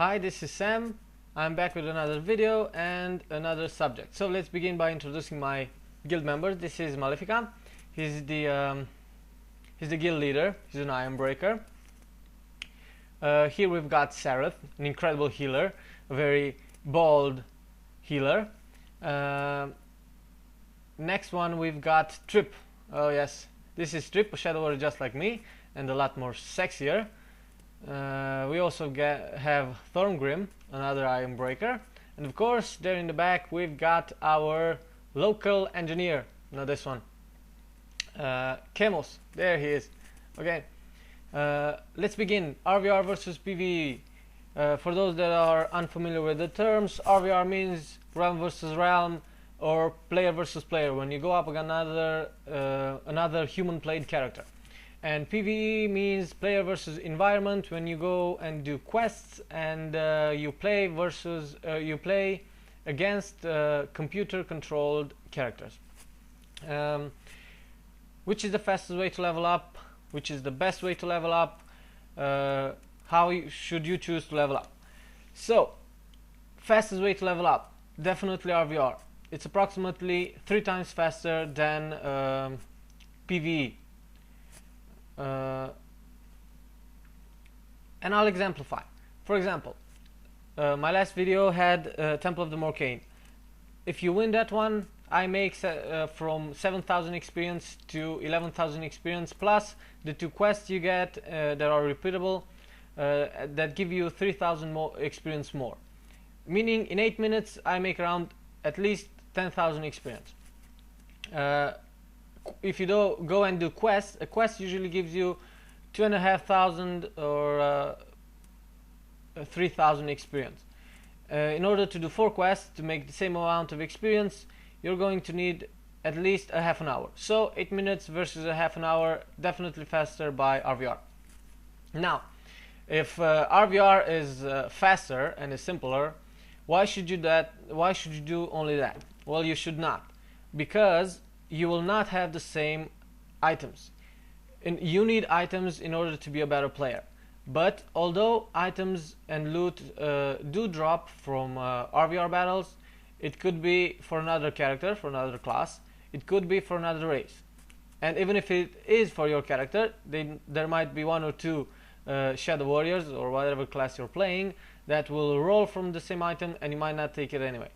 Hi, this is Sam. I'm back with another video and another subject. So let's begin by introducing my guild members. This is Malefica. He's the guild leader. He's an iron breaker. Here we've got Seraph, an incredible healer, a very bold healer. Next one we've got Trip. Oh yes, this is Trip, a shadow warrior just like me, and a lot more sexier. We also have Thorngrim, another iron breaker, and of course there in the back we've got our local engineer. No, this one, Chemos. There he is. Okay, let's begin. RvR versus PvE. For those that are unfamiliar with the terms, RvR means realm versus realm, or player versus player, when you go up against another human played character. And PvE means player versus environment, when you go and do quests and you play against computer controlled characters. Which is the fastest way to level up? Which is the best way to level up? How should you choose to level up? So, fastest way to level up, definitely RvR. It's approximately 3 times faster than PvE. And I'll exemplify. For example, my last video had Temple of the Morcane. If you win that one, I make from 7,000 experience to 11,000 experience, plus the 2 quests you get that are repeatable, that give you 3,000 more experience more. Meaning in 8 minutes I make around at least 10,000 experience. If you go and do quests, a quest usually gives you 2,500 or 3,000 experience. In order to do 4 quests to make the same amount of experience, you're going to need at least a half an hour. So 8 minutes versus a half an hour, definitely faster by RvR. Now, if RvR is faster and is simpler, why should you do only that? Well, you should not, because you will not have the same items. And you need items in order to be a better player. But although items and loot do drop from RvR battles, it could be for another character, for another class, it could be for another race. And even if it is for your character, there might be 1 or 2 shadow warriors or whatever class you're playing that will roll from the same item and you might not take it anyway.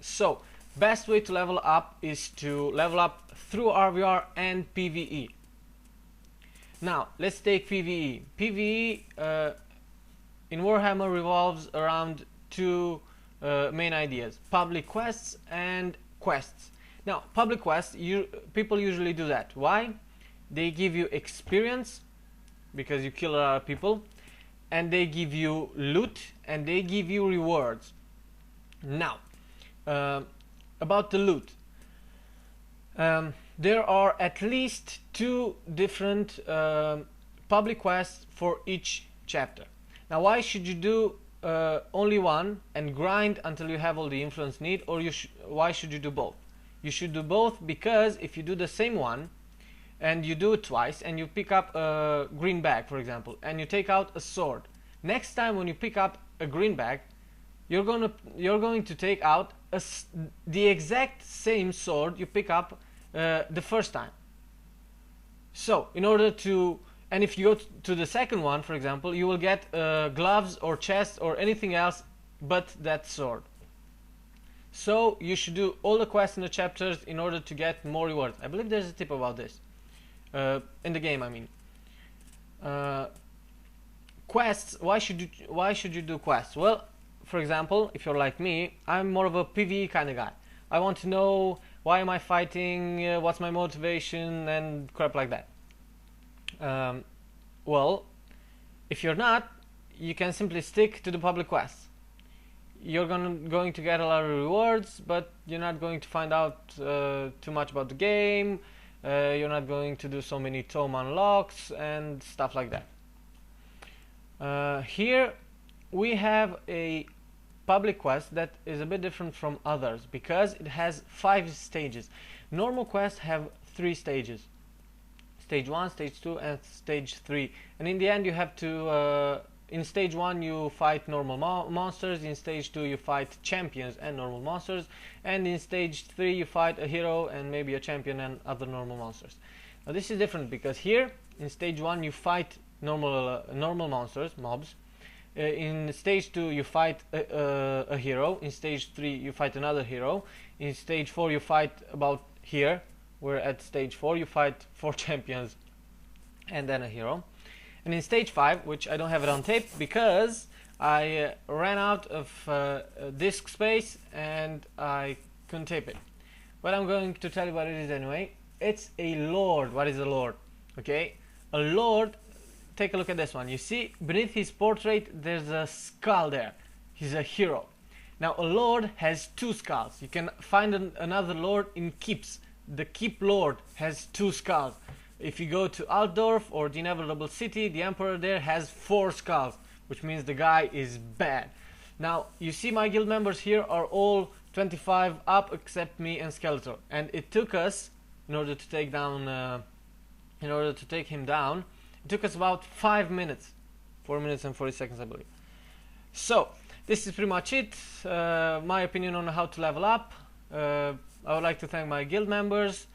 So, best way to level up is to level up through RvR and PvE. Now, let's take PvE. PvE in Warhammer revolves around 2 main ideas: public quests and quests. Now, public quests, people usually do that. Why? They give you experience, because you kill a lot of people, and they give you loot, and they give you rewards. Now, about the loot, there are at least 2 different public quests for each chapter. Now, why should you do only one and grind until you have all the influence need, or why should you do both? You should do both, because if you do the same one and you do it twice and you pick up a green bag, for example, and you take out a sword, next time when you pick up a green bag, you're going to take out the exact same sword you pick up the first time. So in order to, and if you go to the second one, for example, you will get gloves or chest or anything else but that sword. So you should do all the quests in the chapters in order to get more rewards. I believe there's a tip about this in the game, I mean. Quests, why should you do quests? Well, for example, if you're like me, I'm more of a PvE kind of guy. I want to know why am I fighting, what's my motivation, and crap like that. Well, if you're not, you can simply stick to the public quests. You're going to get a lot of rewards, but you're not going to find out too much about the game. You're not going to do so many tome unlocks and stuff like that. Here we have a public quest that is a bit different from others because it has 5 stages. Normal quests have 3 stages: stage 1, stage 2, and stage 3. And in the end, you have to in stage 1 you fight normal monsters, in stage 2 you fight champions and normal monsters, and in stage 3 you fight a hero and maybe a champion and other normal monsters. Now this is different because here in stage 1 you fight normal monsters, mobs. In stage 2 you fight a hero, in stage 3 you fight another hero, in stage 4 you fight about here, where at stage 4 you fight 4 champions and then a hero. And in stage 5, which I don't have it on tape because I ran out of disk space and I couldn't tape it, but I'm going to tell you what it is anyway. It's a lord. What is a lord? Okay, a lord, take a look at this one. You see beneath his portrait there's a skull there. He's a hero. Now a lord has 2 skulls. You can find another lord in keeps. The keep lord has 2 skulls. If you go to Altdorf or the Inevitable City, the emperor there has 4 skulls, which means the guy is bad. Now you see my guild members here are all 25 up except me and Skeletor, and it took us, in order to take him down, it took us about 5 minutes, 4 minutes and 40 seconds I believe. So this is pretty much it, my opinion on how to level up. I would like to thank my guild members.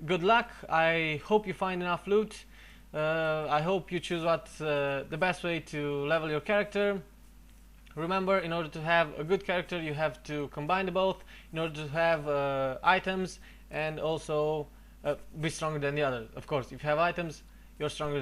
Good luck. I hope you find enough loot. I hope you choose what's the best way to level your character. Remember, in order to have a good character you have to combine the both, in order to have items and also be stronger than the other. Of course, if you have items you're stronger